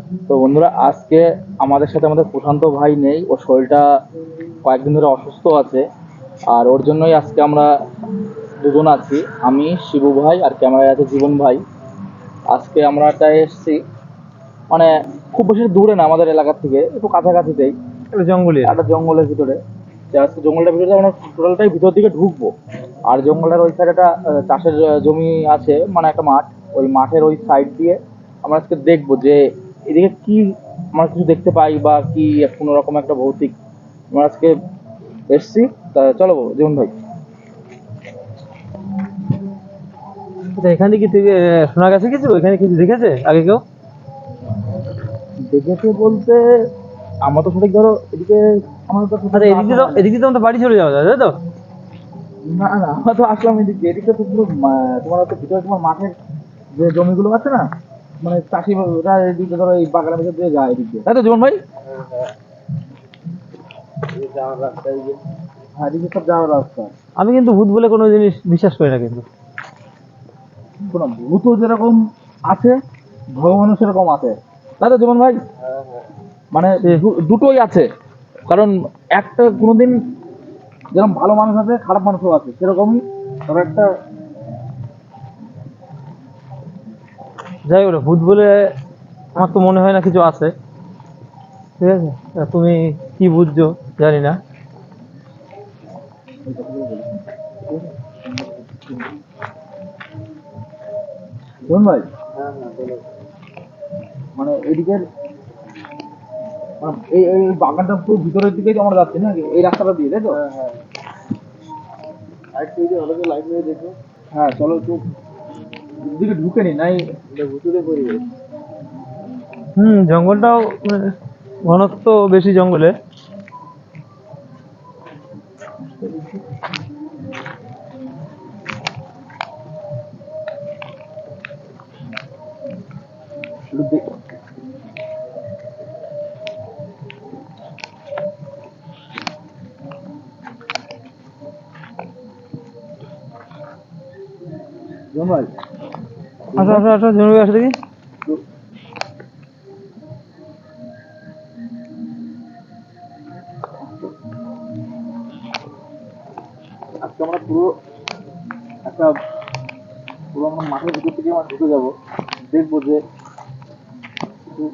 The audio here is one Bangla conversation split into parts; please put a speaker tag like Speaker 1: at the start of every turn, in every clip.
Speaker 1: তো বন্ধুরা, আজকে আমাদের সাথে আমাদের প্রশান্ত ভাই নেই, ওর শরীরটা কয়েকদিন ধরে অসুস্থ আছে। আর ওর জন্যই আজকে আমরা দুজন আছি, আমি, শিবু ভাই আর ক্যামেরায় আছে জীবন ভাই। আজকে আমরা তাই এসেছি, মানে খুব বেশি দূরে না, আমাদের এলাকা থেকে একটু কাছাকাছিতেই,
Speaker 2: এটা জঙ্গলি
Speaker 1: একটা জঙ্গলের ভিতরে। যে আজকে জঙ্গলটার ভিতরে আমরা টোটালটাই ভিতর দিকে ঢুকবো। আর জঙ্গলের ওই সাইডে একটা চাষের জমি আছে, মানে একটা মাঠ। ওই মাঠের ওই সাইড দিয়ে আমরা আজকে দেখবো যে এদিকে কি আমরা কিছু দেখতে পাই বা কি কোনো রকম একটা ভৌতিক। আমরা আজকে এসছি, তা চলো জীবন ভাই।
Speaker 2: আচ্ছা, এখানে কি থেকে শোনা গেছে কিছু? এখানে কিছু দেখেছে আগে কেউ?
Speaker 1: দেখেছে বলতে আমরা তো সঠিক ধরো এদিকে আমাদের তো
Speaker 2: আচ্ছা, এদিক দিয়ে তো আমাদের বাড়ি চলে যাওয়া যায়, তাই তো?
Speaker 1: না না, আমরা তো আসলাম এদিকে। এদিকে তো পুরো তোমার হচ্ছে ভিতরে তোমার মাঠের যে জমিগুলো আছে না, মানে চাষি ওরা এদিকে ধরো এই বাগানের ভিতর দিয়ে যায় এদিকে, তাই তো জীবন ভাই? হ্যাঁ, এদিকে সব যাওয়ার রাস্তা।
Speaker 2: আমি কিন্তু ভূত বলে কোনো জিনিস বিশ্বাস করি না কিন্তু।
Speaker 1: শোনো, ভূতও যেরকম আছে, ভগবানও সেরকম আছে, তাই তো জীবন ভাই? মানে দুটোই আছে। কারণ একটা কোনোদিন যেরকম ভালো মানুষ আছে, খারাপ মানুষও আছে, সেরকমই ধরো একটা।
Speaker 2: যাই বলে ভূত বলে আমার তো মনে হয় না কিছু আছে। ঠিক আছে, তুমি কি বুঝছো জানি না।
Speaker 1: জীবন ভাই, মানে এদিকের মানে এই এই বাগানটা পুরো ভিতরের দিকেই তো আমরা যাচ্ছি না, এই রাস্তাটা দিয়ে, তাই তো? হ্যাঁ চলো একটু দিকে ঢুকে নি, নাই ভুতুরে পরিবেশ।
Speaker 2: জঙ্গলটাও মানে ঘনত্ব বেশি জঙ্গলে।
Speaker 1: জীবন ভাই,
Speaker 2: আসো আসো আসো, জমি আসো দেখি।
Speaker 1: আজকে আমরা পুরো একটা পুরো আমরা মাঠের ভিতর থেকে আমরা ঢুকে যাবো, দেখবো যে কিছু।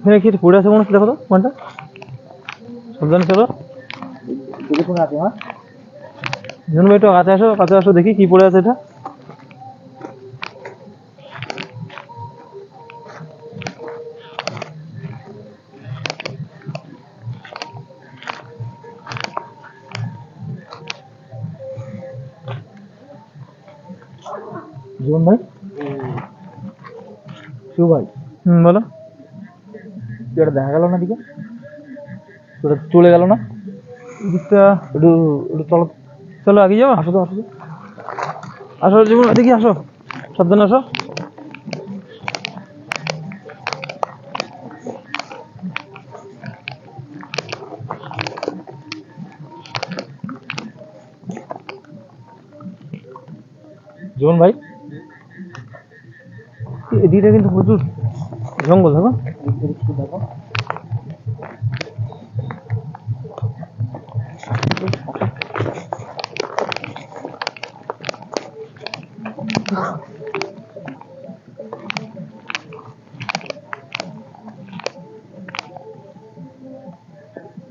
Speaker 2: এখানে কি পড়ে আছে মনে হচ্ছে, দেখো তো কোনটা। সাবধানে চলো।
Speaker 1: দেখে শুনে আছে, হ্যাঁ।
Speaker 2: জন্ম একটু কাছে আসো, কাছে আসো, দেখি কি পড়ে আছে এটা।
Speaker 1: জীবন ভাই, শিব ভাই,
Speaker 2: বলো।
Speaker 1: কি ওটা দেখা গেল না দিকে? ওটা চলে গেল না?
Speaker 2: দিকটা
Speaker 1: একটু একটু চলো,
Speaker 2: চলো আগে যাও।
Speaker 1: আসো তো, আসো তো।
Speaker 2: আসো জীবন, দেখি আসো, সাবধানে আসো।
Speaker 1: জীবন ভাই,
Speaker 2: এদিকটা কিন্তু প্রচুর জঙ্গল, দেখো।
Speaker 1: একটু দেখো।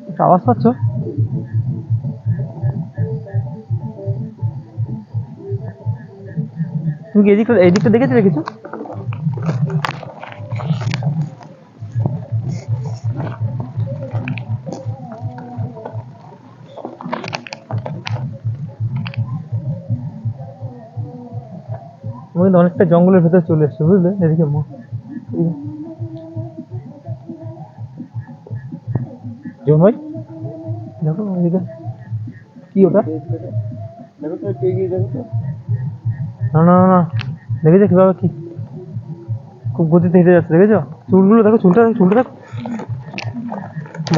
Speaker 2: একটা আওয়াজ পাচ্ছ? তুমি কি এদিকটা দেখেছিলে কিছু? তুমি কিন্তু অনেকটা জঙ্গলের ভেতরে চলে এসছো, বুঝলে? এদিকে
Speaker 1: জীবন ভাই,
Speaker 2: দেখো এদিকে।
Speaker 1: কি ওটা? দেখো তো, একটু এগিয়ে দেখো তো।
Speaker 2: না না না না, দেখেছো কিভাবে কি খুব গতিতে হেঁটে যাচ্ছে, দেখেছো? চুলগুলো দেখো, চুলটা দেখো, চুলটা দেখো।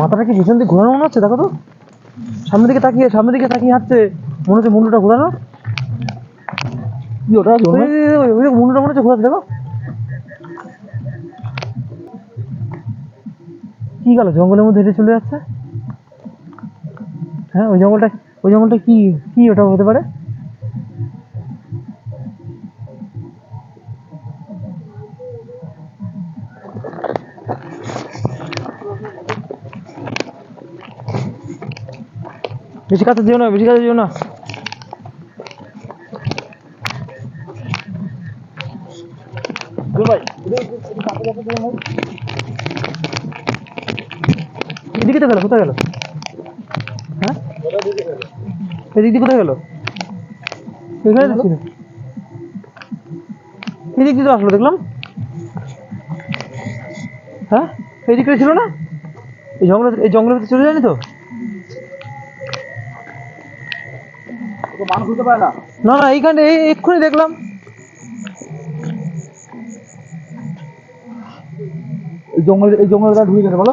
Speaker 2: মাথাটা কি পিছন দিকে ঘোরানো মনে হচ্ছে? দেখো তো, সামনের দিকে তাকিয়ে হাঁটছে, মনে হচ্ছে মুন্ডুটা ঘোরানো।
Speaker 1: কি ওটা
Speaker 2: ওই মুন্ডুটা মনে হচ্ছে ঘোরাচ্ছে, দেখো কি গেল, জঙ্গলের মধ্যে হেঁটে চলে যাচ্ছে। হ্যাঁ, ওই জঙ্গলটা কি, কি ওটা হতে পারে? বেশি কাছে যেও না, বেশি কাছে যেও না।
Speaker 1: ভাই
Speaker 2: এদিকে তো গেল, কোথায় গেল? হ্যাঁ, এদিক দিয়ে কোথায় গেল? এখানে তো ছিল, এদিক দিয়ে তো আসলো দেখলাম। হ্যাঁ, এই দিকটা ছিল না? এই জঙ্গলের ভিতরে চলে যায়নি তো?
Speaker 1: মানুষ হতে পারে না।
Speaker 2: না না, এইখানে এক্ষুনি দেখলাম।
Speaker 1: এই জঙ্গলে ঢুকে গেছে বলো।